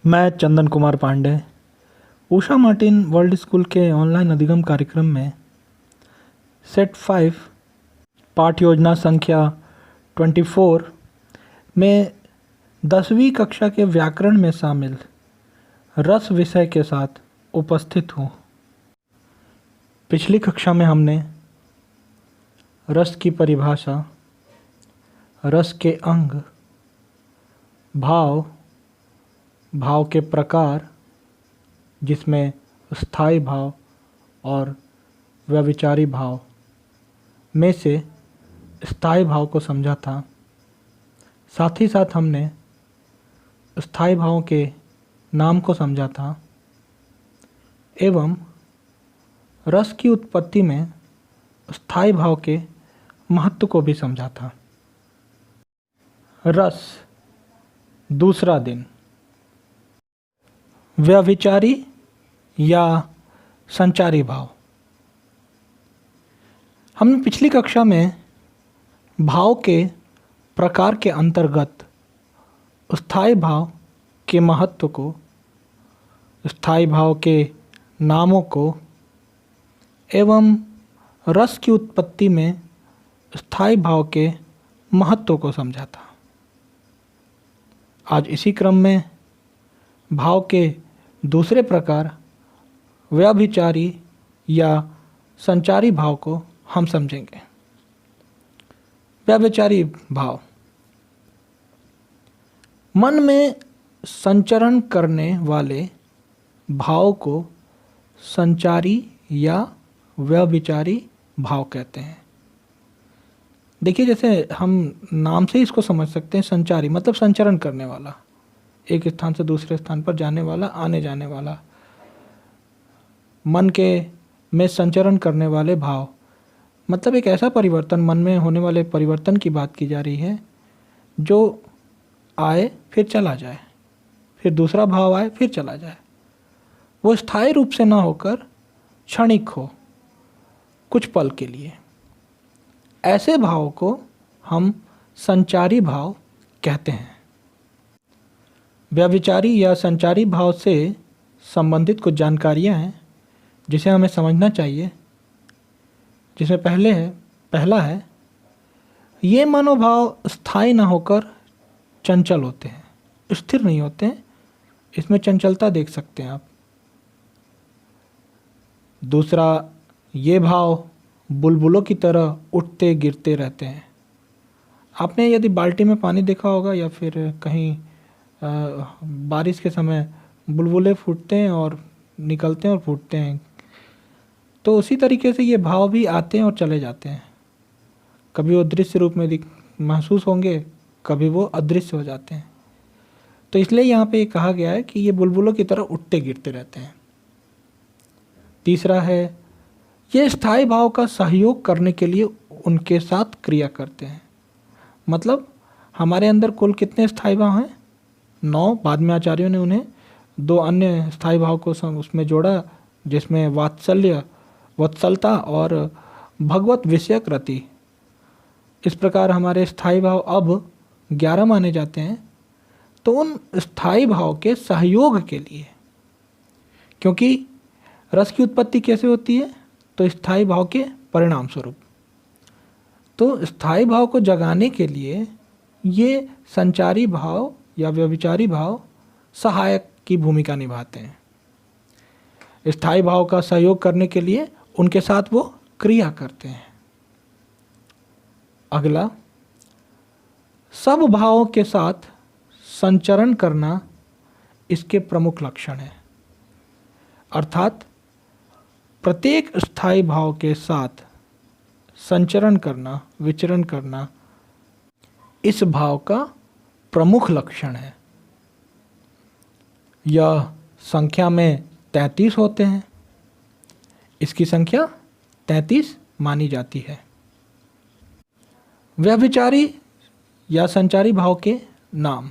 मैं Chandan Kumar Pandey Usha Martin world school के online अधिगम कार्यक्रम में सेट 5 पाठ योजना संख्या 24 में 10वीं कक्षा के व्याकरण में शामिल रस विषय के साथ उपस्थित हूँ। पिछली कक्षा में हमने रस की परिभाषा, रस के अंग, भाव, भाव के प्रकार जिसमें स्थायी भाव और व्यभिचारी भाव में से स्थायी भाव को समझा था। साथ ही साथ हमने स्थायी भावों के नाम को समझा था एवं रस की उत्पत्ति में स्थायी भाव के महत्व को भी समझा था। रस दूसरा दिन, व्यभिचारी या संचारी भाव। हमने पिछली कक्षा में भाव के प्रकार के अंतर्गत स्थायी भाव के महत्व को, स्थायी भाव के नामों को एवं रस की उत्पत्ति में स्थायी भाव के महत्व को समझा था। आज इसी क्रम में भाव के दूसरे प्रकार व्यभिचारी या संचारी भाव को हम समझेंगे। व्यभिचारी भाव मन में संचरण करने वाले भाव को संचारी या व्यभिचारी भाव कहते हैं। देखिए, जैसे हम नाम से इसको समझ सकते हैं। संचारी मतलब संचरण करने वाला, एक स्थान से दूसरे स्थान पर जाने वाला, आने जाने वाला, मन के में संचरण करने वाले भाव मतलब एक ऐसा परिवर्तन, मन में होने वाले परिवर्तन की बात की जा रही है जो आए फिर चला जाए, फिर दूसरा भाव आए फिर चला जाए। वो स्थायी रूप से ना होकर क्षणिक हो, कुछ पल के लिए। ऐसे भाव को हम संचारी भाव कहते हैं। व्यभिचारी या संचारी भाव से संबंधित कुछ जानकारियां हैं जिसे हमें समझना चाहिए। जिसमें पहला है ये मनोभाव स्थायी ना होकर चंचल होते हैं, स्थिर नहीं होते हैं। इसमें चंचलता देख सकते हैं आप। दूसरा, ये भाव बुलबुलों की तरह उठते गिरते रहते हैं। आपने यदि बाल्टी में पानी देखा होगा या फिर कहीं बारिश के समय बुलबुले फूटते हैं और निकलते हैं और फूटते हैं, तो उसी तरीके से ये भाव भी आते हैं और चले जाते हैं। कभी वो दृश्य रूप में महसूस होंगे, कभी वो अदृश्य हो जाते हैं। तो इसलिए यहाँ पे कहा गया है कि ये बुलबुलों की तरह उठते गिरते रहते हैं। तीसरा है ये स्थायी भाव का सहयोग करने के लिए उनके साथ क्रिया करते हैं। मतलब हमारे अंदर कुल कितने स्थायी भाव हैं? 9। बाद में आचार्यों ने उन्हें 2 अन्य स्थायी भाव को उसमें जोड़ा, जिसमें वात्सल्य, वत्सलता और भगवत विषयक रति। इस प्रकार हमारे स्थायी भाव अब 11 माने जाते हैं। तो उन स्थायी भाव के सहयोग के लिए, क्योंकि रस की उत्पत्ति कैसे होती है? तो स्थायी भाव के परिणाम स्वरूप। तो स्थायी भाव को जगाने के लिए ये संचारी भाव या व्यभिचारी भाव सहायक की भूमिका निभाते हैं। स्थायी भाव का सहयोग करने के लिए उनके साथ वो क्रिया करते हैं। अगला, सब भावों के साथ संचरण करना इसके प्रमुख लक्षण है। अर्थात प्रत्येक स्थायी भाव के साथ संचरण करना, विचरण करना इस भाव का प्रमुख लक्षण है। यह संख्या में 33 होते हैं। इसकी संख्या 33 मानी जाती है। व्यभिचारी या संचारी भाव के नाम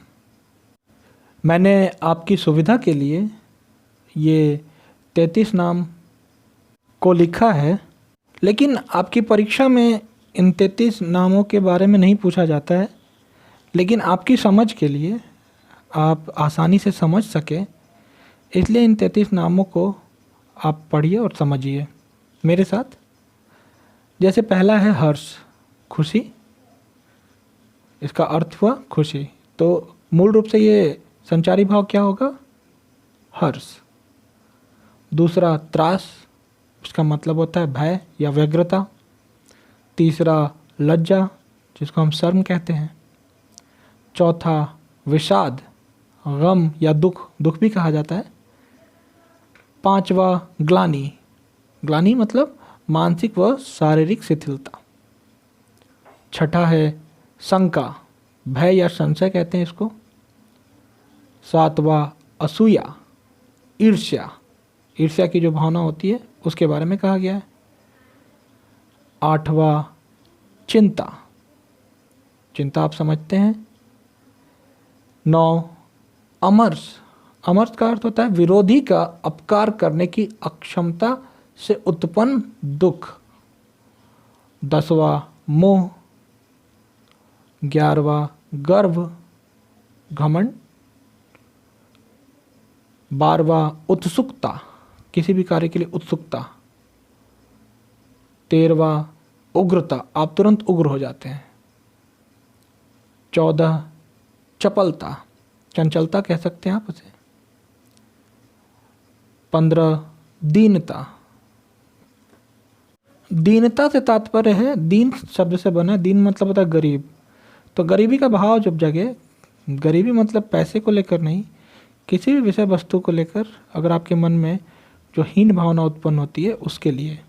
मैंने आपकी सुविधा के लिए ये 33 नाम को लिखा है, लेकिन आपकी परीक्षा में इन 33 नामों के बारे में नहीं पूछा जाता है। लेकिन आपकी समझ के लिए आप आसानी से समझ सके, इसलिए इन 33 नामों को आप पढ़िए और समझिए मेरे साथ। जैसे पहला है हर्ष, खुशी, इसका अर्थ हुआ खुशी। तो मूल रूप से ये संचारी भाव क्या होगा? हर्ष। दूसरा त्रास, इसका मतलब होता है भय या व्यग्रता। तीसरा लज्जा, जिसको हम शर्म कहते हैं। चौथा विषाद, गम या दुख, दुख भी कहा जाता है। पांचवा ग्लानि, ग्लानि मतलब मानसिक व शारीरिक शिथिलता। छठा है शंका, भय या संशय कहते हैं इसको। सातवां असूया, ईर्ष्या, ईर्ष्या की जो भावना होती है उसके बारे में कहा गया है। आठवां चिंता, चिंता आप समझते हैं। 9 अमर्ष, अमर्ष का अर्थ होता है विरोधी का अपकार करने की अक्षमता से उत्पन्न दुख। 10वां मोह। 11वां गर्व, घमंड। 12वां उत्सुकता, किसी भी कार्य के लिए उत्सुकता। 13वां उग्रता, आप तुरंत उग्र हो जाते हैं। 14 चपलता, चंचलता कह सकते हैं आप उसे। 15 दीनता, दीनता से तात्पर्य है, दीन शब्द से बना है, दीन मतलब होता है गरीब। तो गरीबी का भाव जब जगे, गरीबी मतलब पैसे को लेकर नहीं, किसी भी विषय वस्तु को लेकर अगर आपके मन में जो हीन भावना उत्पन्न होती है उसके लिए।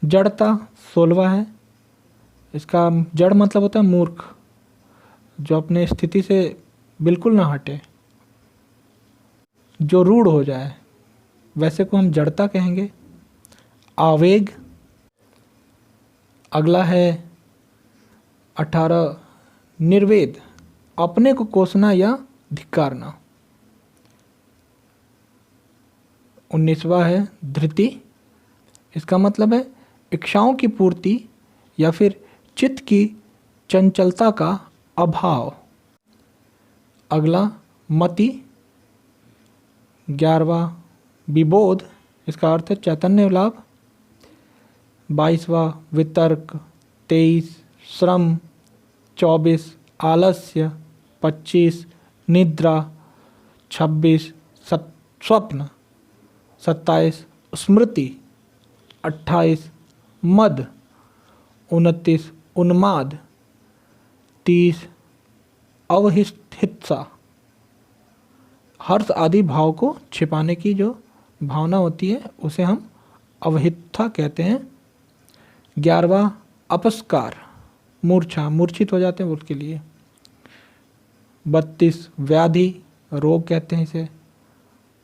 जड़ता 16वां है, इसका जड़ मतलब होता है मूर्ख, जो अपने स्थिति से बिल्कुल ना हटे, जो रूढ़ हो जाए, वैसे को हम जड़ता कहेंगे। आवेग। अगला है 18 निर्वेद, अपने को कोसना या धिक्कारना। 19वां है धृति, इसका मतलब है इच्छाओं की पूर्ति या फिर चित्त की चंचलता का अभाव। अगला मति। 11वां विबोध, इसका अर्थ है चैतन्य लाभ। 22वां वितर्क। 23 श्रम। 24 आलस्य। 25 निद्रा। 26 स्वप्न। 27 स्मृति। 28 मद। 29 उन्माद। 30 अवहिष्ठित्सा, हर्ष आदि भाव को छिपाने की जो भावना होती है उसे हम अवहित्था कहते हैं। 11वां अपस्कार, मूर्छा, मूर्छित हो जाते हैं उसके लिए। 32 व्याधि, रोग कहते हैं इसे।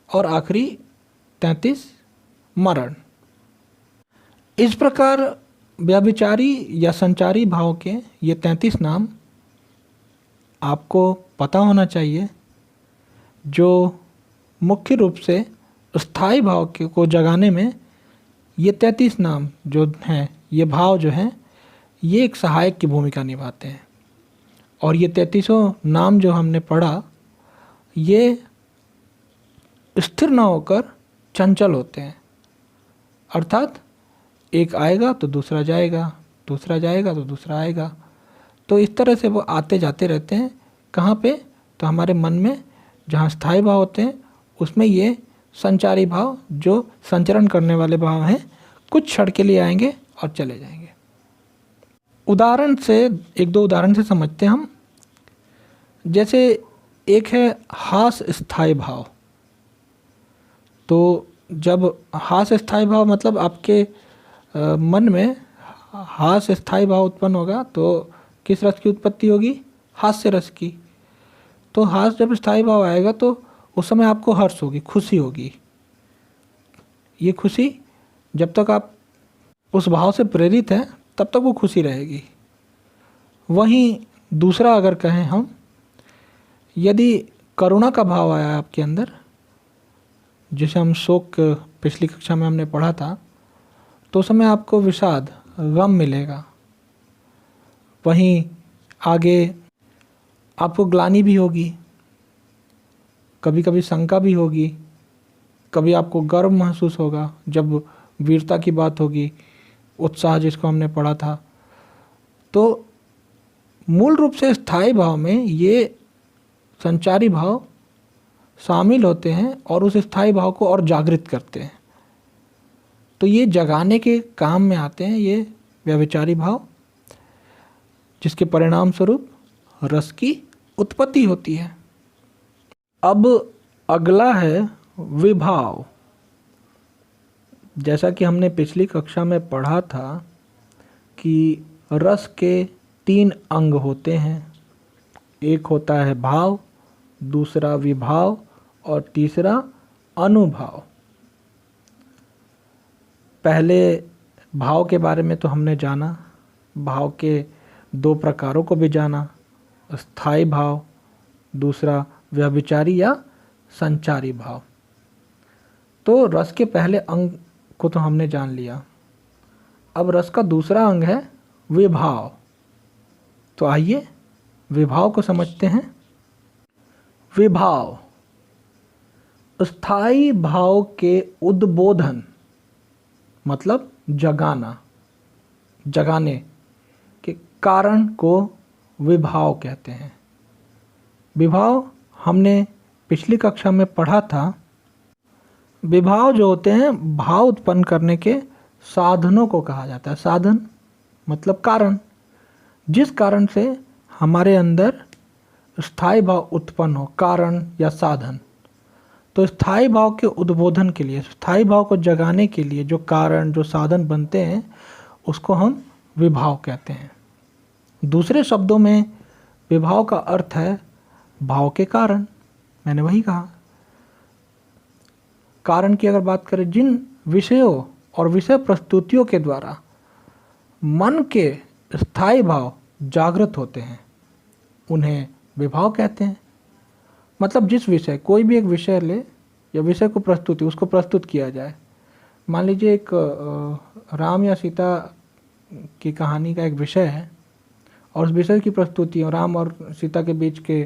और आखिरी 33 मरण। इस प्रकार व्यभिचारी या संचारी भाव के ये 33 नाम आपको पता होना चाहिए, जो मुख्य रूप से स्थायी भाव के को जगाने में ये 33 नाम जो हैं, ये भाव जो हैं, ये एक सहायक की भूमिका निभाते हैं। और ये 33 नाम जो हमने पढ़ा, ये स्थिर न होकर चंचल होते हैं। अर्थात एक आएगा तो दूसरा जाएगा, दूसरा जाएगा तो दूसरा आएगा। तो इस तरह से वो आते जाते रहते हैं। कहाँ पे? तो हमारे मन में जहाँ स्थायी भाव होते हैं उसमें ये संचारी भाव, जो संचरण करने वाले भाव हैं, कुछ क्षण के लिए आएंगे और चले जाएंगे। उदाहरण से, एक दो उदाहरण से समझते हैं हम। जैसे एक है हास स्थायी भाव। तो जब हास स्थायी भाव मतलब आपके मन में हास स्थायी भाव उत्पन्न होगा तो किस रस की उत्पत्ति होगी? हास्य रस की। तो हास जब स्थायी भाव आएगा तो उस समय आपको हर्ष होगी, खुशी होगी। ये खुशी जब तक आप उस भाव से प्रेरित हैं तब तक वो खुशी रहेगी। वहीं दूसरा अगर कहें हम, यदि करुणा का भाव आया आपके अंदर, जिसे हम शोक पिछली कक्षा में हमने पढ़ा था, तो उस समय आपको विषाद, गम मिलेगा। वहीं आगे आपको ग्लानि भी होगी, कभी कभी शंका भी होगी, कभी आपको गर्व महसूस होगा जब वीरता की बात होगी, उत्साह जिसको हमने पढ़ा था। तो मूल रूप से स्थायी भाव में ये संचारी भाव शामिल होते हैं और उस स्थायी भाव को और जागृत करते हैं। तो ये जगाने के काम में आते हैं ये व्यभिचारी भाव, जिसके परिणाम स्वरूप रस की उत्पत्ति होती है। अब अगला है विभाव। जैसा कि हमने पिछली कक्षा में पढ़ा था कि रस के 3 अंग होते हैं। एक होता है भाव, दूसरा विभाव और तीसरा अनुभाव। पहले भाव के बारे में तो हमने जाना, भाव के 2 प्रकारों को भी जाना, स्थायी भाव, दूसरा व्यभिचारी या संचारी भाव। तो रस के पहले अंग को तो हमने जान लिया। अब रस का दूसरा अंग है विभाव। तो आइए विभाव को समझते हैं। विभाव स्थायी भाव के उद्बोधन, मतलब जगाना, जगाने के कारण को विभाव कहते हैं। विभाव हमने पिछली कक्षा में पढ़ा था। विभाव जो होते हैं भाव उत्पन्न करने के साधनों को कहा जाता है। साधन मतलब कारण, जिस कारण से हमारे अंदर स्थायी भाव उत्पन्न हो, कारण या साधन। तो स्थायी भाव के उद्बोधन के लिए, स्थायी भाव को जगाने के लिए जो कारण, जो साधन बनते हैं, उसको हम विभाव कहते हैं। दूसरे शब्दों में विभाव का अर्थ है भाव के कारण। मैंने वही कहा, कारण की अगर बात करें, जिन विषयों और विषय प्रस्तुतियों के द्वारा मन के स्थायी भाव जागृत होते हैं, उन्हें विभाव कहते हैं। मतलब जिस विषय, कोई भी एक विषय ले या विषय को प्रस्तुति, उसको प्रस्तुत किया जाए। मान लीजिए एक राम या सीता की कहानी का एक विषय है और उस विषय की प्रस्तुति, राम और सीता के बीच के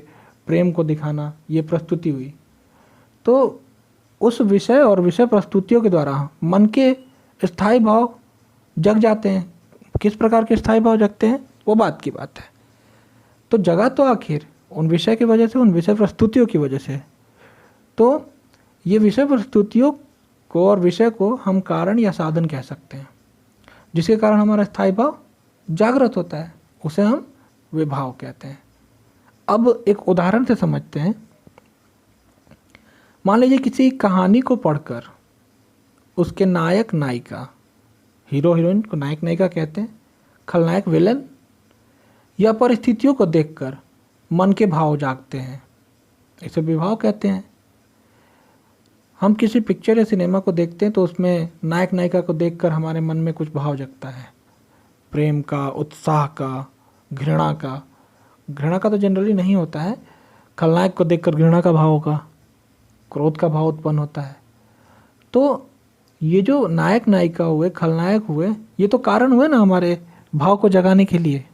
प्रेम को दिखाना, ये प्रस्तुति हुई। तो उस विषय और विषय प्रस्तुतियों के द्वारा मन के स्थायी भाव जग जाते हैं। किस प्रकार के स्थायी भाव जगते हैं वो बात की बात है। तो जगा तो आखिर उन विषय की वजह से, उन विषय प्रस्तुतियों की वजह से। तो ये विषय प्रस्तुतियों को और विषय को हम कारण या साधन कह सकते हैं, जिसके कारण हमारा स्थायी भाव जागृत होता है, उसे हम विभाव कहते हैं। अब एक उदाहरण से समझते हैं। मान लीजिए किसी कहानी को पढ़कर उसके नायक नायिका, हीरो हीरोइन को नायक नायिका कहते हैं, खलनायक विलन, या परिस्थितियों को देखकर मन के भाव जागते हैं, इसे विभाव कहते हैं। हम किसी पिक्चर या सिनेमा को देखते हैं तो उसमें नायक नायिका को देखकर हमारे मन में कुछ भाव जगता है, प्रेम का, उत्साह का, घृणा का। घृणा का तो जनरली नहीं होता है, खलनायक को देखकर घृणा का भाव होगा, क्रोध का भाव उत्पन्न होता है। तो ये जो नायक नायिका हुए, खलनायक हुए, ये तो कारण हुए ना हमारे भाव को जगाने के लिए।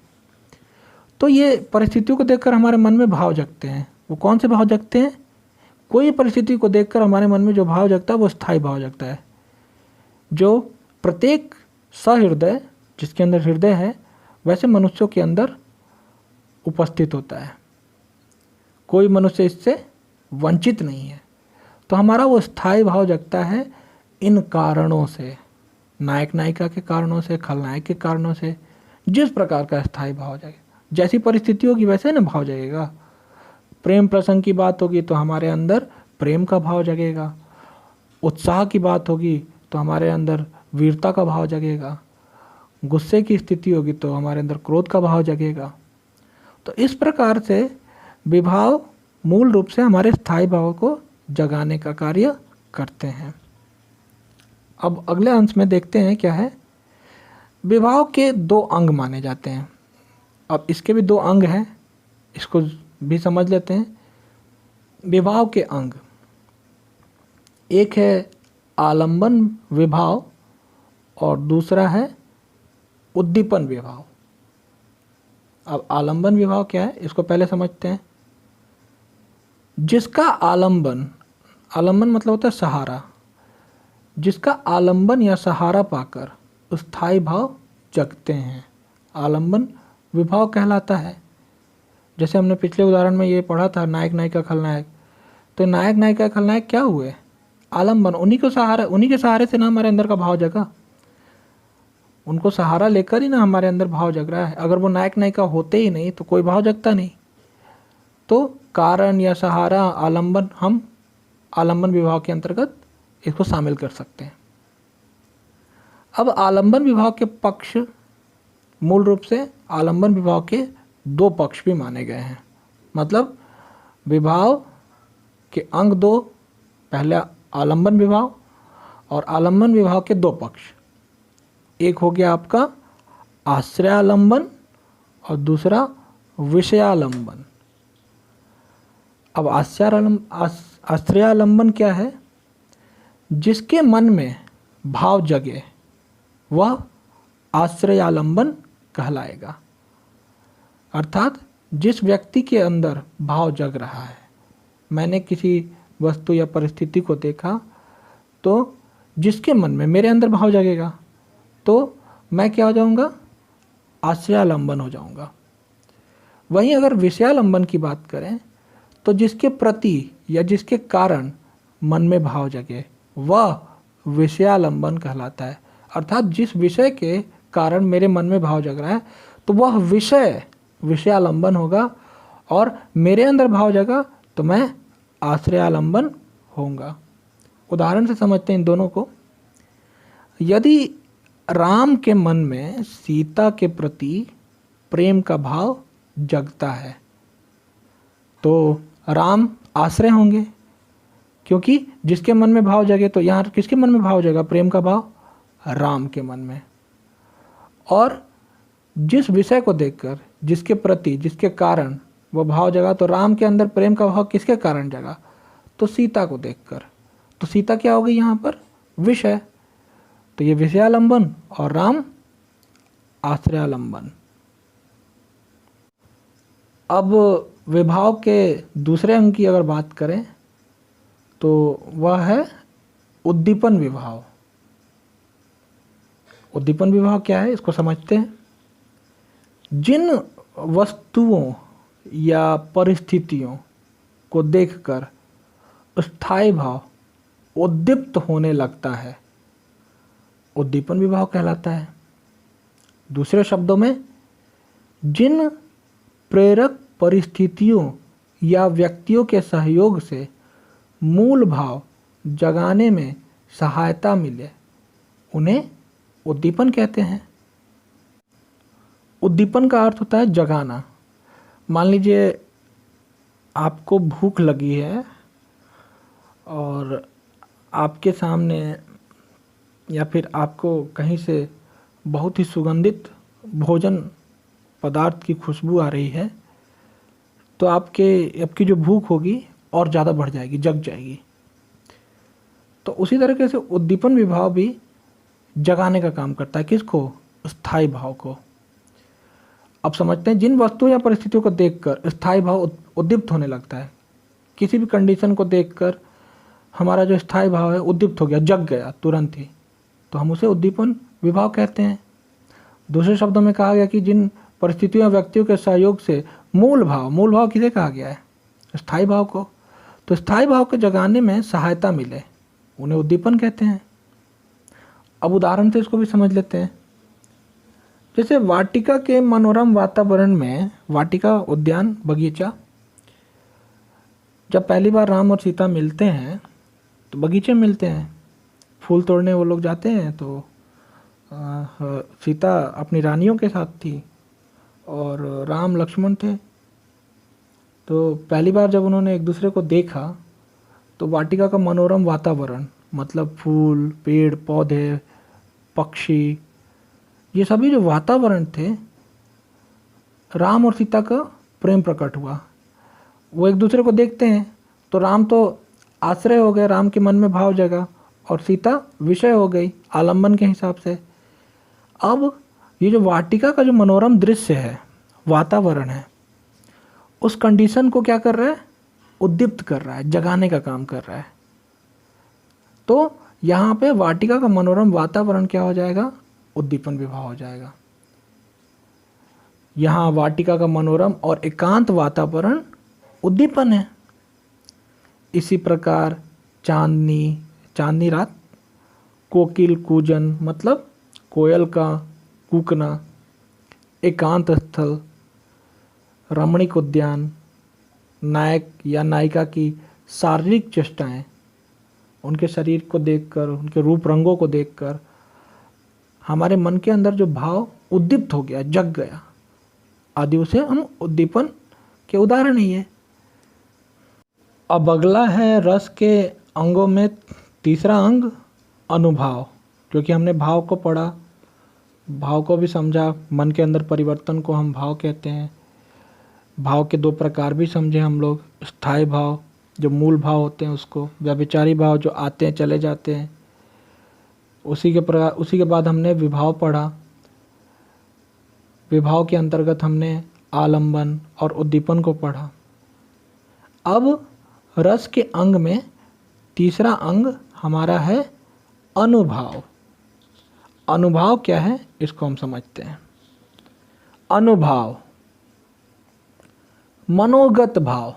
तो ये परिस्थितियों को देखकर हमारे मन में भाव जगते हैं। वो कौन से भाव जगते हैं? कोई परिस्थिति को देखकर हमारे मन में जो भाव जगता है वो स्थायी भाव जगता है, जो प्रत्येक सहृदय, जिसके अंदर हृदय है, वैसे मनुष्यों के अंदर उपस्थित होता है। कोई मनुष्य इससे वंचित नहीं है। तो हमारा वो स्थायी भाव जगता है इन कारणों से, नायक नायिका के कारणों से, खलनायक के कारणों से। जिस प्रकार का स्थायी भाव जगे, जैसी परिस्थिति होगी वैसे ना भाव जगेगा। प्रेम प्रसंग की बात होगी तो हमारे अंदर प्रेम का भाव जगेगा, उत्साह की बात होगी तो हमारे अंदर वीरता का भाव जगेगा, गुस्से की स्थिति होगी तो हमारे अंदर क्रोध का भाव जगेगा। तो इस प्रकार से विभाव मूल रूप से हमारे स्थायी भाव को जगाने का कार्य करते हैं। अब अगले अंश में देखते हैं क्या है। विभाव के 2 अंग माने जाते हैं। अब इसके भी 2 अंग हैं, इसको भी समझ लेते हैं। विभाव के अंग, एक है आलंबन विभाव और दूसरा है उद्दीपन विभाव। अब आलंबन विभाव क्या है इसको पहले समझते हैं। जिसका आलंबन, आलंबन मतलब होता है सहारा, जिसका आलंबन या सहारा पाकर स्थायी भाव जगते हैं, आलंबन विभाव कहलाता है। जैसे हमने पिछले उदाहरण में ये पढ़ा था, नायक नायिका खलनायक। तो नायक नायिका खलनायक क्या हुए? आलंबन, उन्हीं के सहारे से ना हमारे अंदर का भाव जगा। उनको सहारा लेकर ही ना हमारे अंदर भाव जग रहा है। अगर वो नायक नायिका होते ही नहीं तो कोई भाव जगता नहीं। तो कारण या सहारा, आलंबन, हम आलंबन विभाव के अंतर्गत इसको शामिल कर सकते हैं। अब आलंबन विभाव के पक्ष, मूल रूप से आलंबन विभाव के दो पक्ष भी माने गए हैं। मतलब विभाव के अंग दो, पहला आलंबन विभाव और आलंबन विभाव के दो पक्ष। एक हो गया आपका आश्रयालंबन और दूसरा विषयालंबन। अब आश्रयालंबन क्या है? जिसके मन में भाव जगे वह आश्रयालंबन कहलाएगा। अर्थात जिस व्यक्ति के अंदर भाव जग रहा है, मैंने किसी वस्तु या परिस्थिति को देखा तो जिसके मन में, मेरे अंदर भाव जगेगा तो मैं क्या हो जाऊंगा? आश्रयालंबन हो जाऊंगा। वहीं अगर विषयालंबन की बात करें तो जिसके प्रति या जिसके कारण मन में भाव जगे वह विषयालंबन कहलाता है। अर्थात जिस विषय के कारण मेरे मन में भाव जग रहा है तो वह विषय विषयालंबन होगा, और मेरे अंदर भाव जगा तो मैं आश्रयालंबन होऊंगा। उदाहरण से समझते हैं इन दोनों को। यदि राम के मन में सीता के प्रति प्रेम का भाव जगता है तो राम आश्रय होंगे, क्योंकि जिसके मन में भाव जगे, तो यहाँ किसके मन में भाव जगा? प्रेम का भाव राम के मन में। और जिस विषय को देखकर, जिसके प्रति, जिसके कारण वो भाव जगा, तो राम के अंदर प्रेम का भाव किसके कारण जगा? तो सीता को देखकर। तो सीता क्या हो गई यहाँ पर? विषय। तो ये विषयालंबन और राम आश्रयालंबन। अब विभाव के दूसरे अंग की अगर बात करें तो वह है उद्दीपन विभाव। उद्दीपन विभाव क्या है, इसको समझते हैं। जिन वस्तुओं या परिस्थितियों को देखकर स्थायी भाव उद्दीप्त होने लगता है, उद्दीपन विभाव कहलाता है। दूसरे शब्दों में, जिन प्रेरक परिस्थितियों या व्यक्तियों के सहयोग से मूल भाव जगाने में सहायता मिले, उन्हें उद्दीपन कहते हैं। उद्दीपन का अर्थ होता है जगाना। मान लीजिए आपको भूख लगी है और आपके सामने या फिर आपको कहीं से बहुत ही सुगंधित भोजन पदार्थ की खुशबू आ रही है, तो आपकी जो भूख होगी और ज़्यादा बढ़ जाएगी, जग जाएगी। तो उसी तरीके से उद्दीपन विभाव भी जगाने का काम करता है। किसको? स्थायी भाव को। अब समझते हैं, जिन वस्तुओं या परिस्थितियों को देखकर स्थायी भाव उद्दीप्त होने लगता है। किसी भी कंडीशन को देखकर हमारा जो स्थायी भाव है उद्दीप्त हो गया, जग गया तुरंत ही, तो हम उसे उद्दीपन विभाव कहते हैं। दूसरे शब्दों में कहा गया कि जिन परिस्थितियों या व्यक्तियों के सहयोग से मूल भाव किसे कहा गया है? स्थायी भाव को। तो स्थायी भाव को जगाने में सहायता मिले, उन्हें उद्दीपन कहते हैं। अब उदाहरण से इसको भी समझ लेते हैं। जैसे वाटिका के मनोरम वातावरण में, वाटिका उद्यान बगीचा, जब पहली बार राम और सीता मिलते हैं तो बगीचे में मिलते हैं, फूल तोड़ने वो लोग जाते हैं। तो सीता अपनी रानियों के साथ थी और राम लक्ष्मण थे। तो पहली बार जब उन्होंने एक दूसरे को देखा तो वाटिका का मनोरम वातावरण, मतलब फूल, पेड़ पौधे, पक्षी, ये सभी जो वातावरण थे, राम और सीता का प्रेम प्रकट हुआ। वो एक दूसरे को देखते हैं तो राम तो आश्रय हो गए, राम के मन में भाव जगा, और सीता विषय हो गई आलंबन के हिसाब से। अब ये जो वाटिका का जो मनोरम दृश्य है, वातावरण है, उस कंडीशन को क्या कर रहा है? उद्दीप्त कर रहा है, जगाने का काम कर रहा है। तो यहाँ पे वाटिका का मनोरम वातावरण क्या हो जाएगा? उद्दीपन विभाव हो जाएगा। यहाँ वाटिका का मनोरम और एकांत वातावरण उद्दीपन है। इसी प्रकार चांदनी रात, कोकिल कूजन मतलब कोयल का कूकना, एकांत स्थल, रमणीक उद्यान, नायक या नायिका की शारीरिक चेष्टाएं, उनके शरीर को देखकर, उनके रूप रंगों को देखकर हमारे मन के अंदर जो भाव उद्दीप्त हो गया, जग गया आदि, उसे हम उद्दीपन के उदाहरण ही है। अब अगला है रस के अंगों में तीसरा अंग अनुभव, क्योंकि हमने भाव को पढ़ा, भाव को भी समझा, मन के अंदर परिवर्तन को हम भाव कहते हैं। भाव के दो प्रकार भी समझे हम लोग, स्थायी भाव जो मूल भाव होते हैं उसको, व्यभिचारी भाव जो आते हैं चले जाते हैं। उसी के बाद हमने विभाव पढ़ा। विभाव के अंतर्गत हमने आलंबन और उद्दीपन को पढ़ा। अब रस के अंग में तीसरा अंग हमारा है अनुभाव। अनुभाव क्या है इसको हम समझते हैं। अनुभाव मनोगत भाव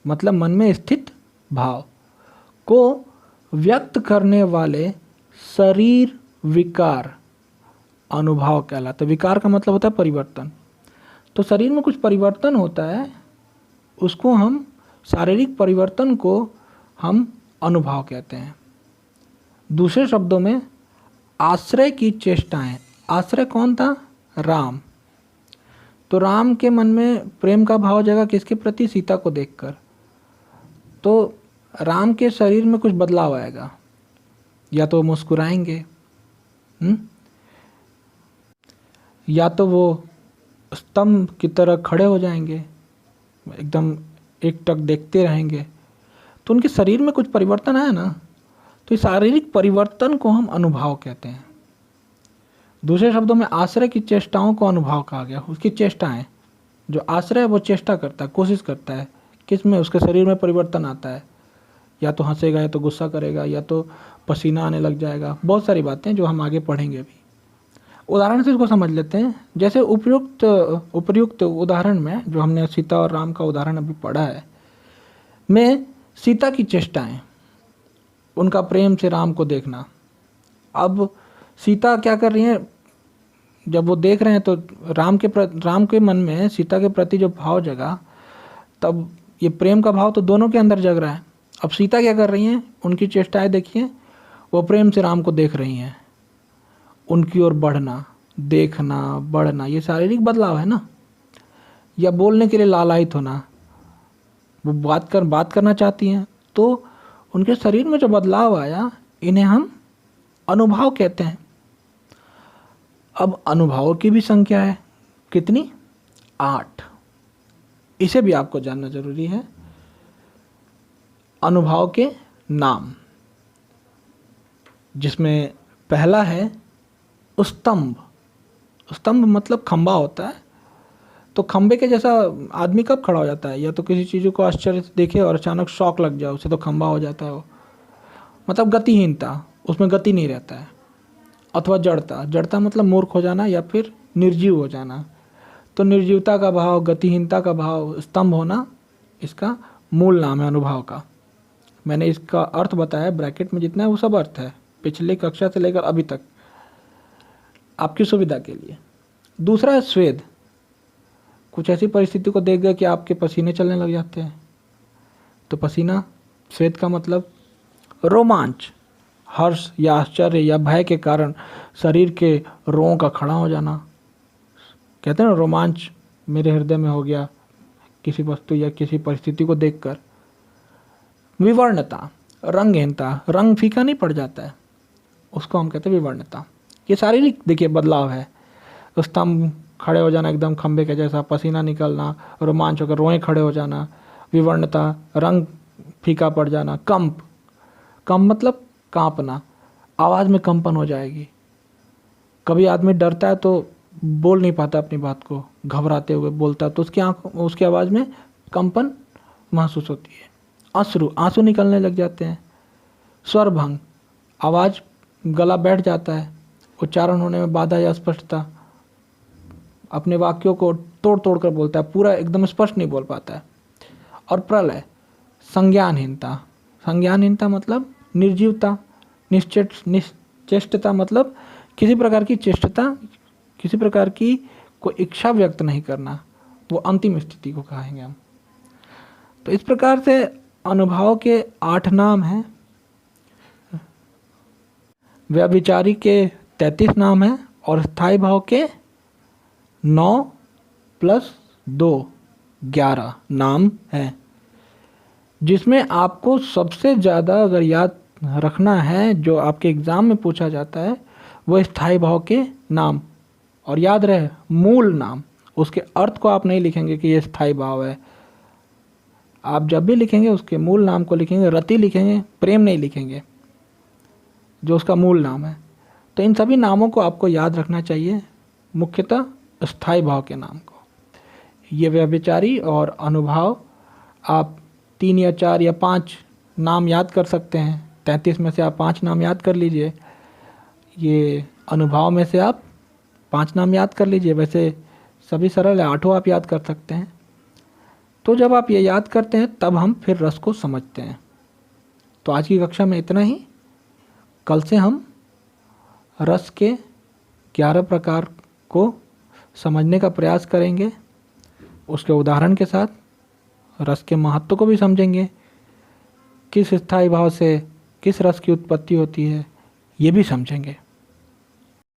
मतलब मन में स्थित भाव को व्यक्त करने वाले शरीर विकार अनुभाव कहलाता है। विकार का मतलब होता है परिवर्तन। तो शरीर में कुछ परिवर्तन होता है, उसको हम शारीरिक परिवर्तन को हम अनुभाव कहते हैं। दूसरे शब्दों में आश्रय की चेष्टाएं। आश्रय कौन था? राम। तो राम के मन में प्रेम का भाव जगा किसके प्रति? सीता को देखकर। तो राम के शरीर में कुछ बदलाव आएगा, या तो मुस्कुराएंगे, या तो वो स्तंभ की तरह खड़े हो जाएंगे, एकदम एकटक देखते रहेंगे। तो उनके शरीर में कुछ परिवर्तन आया ना, तो इस शारीरिक परिवर्तन को हम अनुभाव कहते हैं। दूसरे शब्दों में आश्रय की चेष्टाओं को अनुभाव कहा गया। उसकी चेष्टाएं, जो आश्रय है वो चेष्टा करता है, कोशिश करता है, किस में? उसके शरीर में परिवर्तन आता है, या तो हंसेगा, या तो गुस्सा करेगा, या तो पसीना आने लग जाएगा। बहुत सारी बातें जो हम आगे पढ़ेंगे अभी। उदाहरण से इसको समझ लेते हैं। जैसे उपर्युक्त उदाहरण में जो हमने सीता और राम का उदाहरण अभी पढ़ा है, में सीता की चेष्टाएं, उनका प्रेम से राम को देखना। अब सीता क्या कर रही हैं? जब वो देख रहे हैं तो राम के मन में सीता के प्रति जो भाव जगा, तब ये प्रेम का भाव तो दोनों के अंदर जग रहा है। अब सीता क्या कर रही हैं? उनकी चेष्टाएं देखिए, वो प्रेम से राम को देख रही हैं। उनकी ओर बढ़ना, देखना, बढ़ना, ये शारीरिक बदलाव है ना। या बोलने के लिए लालायित होना, वो बात करना चाहती हैं, तो उनके शरीर में जो बदलाव आया, इन्हें हम अनुभाव कहते हैं। अब अनुभाव की भी संख्या है कितनी? 8। इसे भी आपको जानना जरूरी है। अनुभाव के नाम, जिसमें पहला है स्तंभ। स्तंभ मतलब खंबा होता है। तो खंबे के जैसा आदमी कब खड़ा हो जाता है? या तो किसी चीज़ को आश्चर्य से देखे और अचानक शॉक लग जाए उसे, तो खंबा हो जाता है वो। मतलब गतिहीनता, उसमें गति नहीं रहता है। अथवा जड़ता मतलब मूर्ख हो जाना या फिर निर्जीव हो जाना। तो निर्जीवता का भाव, गतिहीनता का भाव, स्तंभ होना, इसका मूल नाम है अनुभाव का। मैंने इसका अर्थ बताया, ब्रैकेट में जितना है वो सब अर्थ है, पिछली कक्षा से लेकर अभी तक, आपकी सुविधा के लिए। दूसरा है स्वेद। कुछ ऐसी परिस्थिति को देख गए कि आपके पसीने चलने लग जाते हैं, तो पसीना। स्वेद का मतलब रोमांच, हर्ष या आश्चर्य या भय के कारण शरीर के रोंों का खड़ा हो जाना। कहते हैं ना, रोमांच मेरे हृदय में हो गया किसी वस्तु या किसी परिस्थिति को देखकर। विवर्णता, रंगहीनता, रंग फीका नहीं पड़ जाता है, उसको हम कहते हैं विवर्णता। ये शारीरिक देखिए बदलाव है। स्तंभ खड़े हो जाना एकदम खंबे के जैसा, पसीना निकलना, रोमांच होकर रोए खड़े हो जाना। विवर्णता, रंग फीका पड़ जाना। कंप मतलब कांपना, आवाज़ में कंपन हो जाएगी। कभी आदमी डरता है तो बोल नहीं पाता अपनी बात को, घबराते हुए बोलता है तो उसकी आवाज़ में कंपन महसूस होती है। अश्रु, आंसू निकलने लग जाते हैं। स्वरभंग, आवाज़ गला बैठ जाता है, उच्चारण होने में बाधा या अस्पष्टता, अपने वाक्यों को तोड़ तोड़ कर बोलता है, पूरा एकदम स्पष्ट नहीं बोल पाता है। और प्रलय, संज्ञानहीनता। संज्ञानहीनता मतलब निर्जीवता, निश्चेष्टता मतलब किसी प्रकार की चेष्टता, किसी प्रकार की कोई इच्छा व्यक्त नहीं करना, वो अंतिम स्थिति को कहेंगे हम। तो इस प्रकार से अनुभव के 8 नाम हैं, व्यभिचारी के 33 नाम हैं और स्थायी भाव के 9 + 2 11 नाम हैं, जिसमें आपको सबसे ज़्यादा अगर याद रखना है, जो आपके एग्ज़ाम में पूछा जाता है, वो स्थायी भाव के नाम। और याद रहे, मूल नाम, उसके अर्थ को आप नहीं लिखेंगे कि ये स्थायी भाव है। आप जब भी लिखेंगे उसके मूल नाम को लिखेंगे, रति लिखेंगे, प्रेम नहीं लिखेंगे, जो उसका मूल नाम है। तो इन सभी नामों को आपको याद रखना चाहिए, मुख्यतः स्थायी भाव के नाम को। ये व्यभिचारी और अनुभाव आप 3 या 4 या 5 नाम याद कर सकते हैं। 33 में से आप 5 नाम याद कर लीजिए, ये अनुभाव में से आप 5 नाम याद कर लीजिए। वैसे सभी सरल है, 8 आप याद कर सकते हैं। तो जब आप ये याद करते हैं तब हम फिर रस को समझते हैं। तो आज की कक्षा में इतना ही। कल से हम रस के 11 प्रकार को समझने का प्रयास करेंगे, उसके उदाहरण के साथ। रस के महत्व को भी समझेंगे, किस स्थायी भाव से किस रस की उत्पत्ति होती है, ये भी समझेंगे।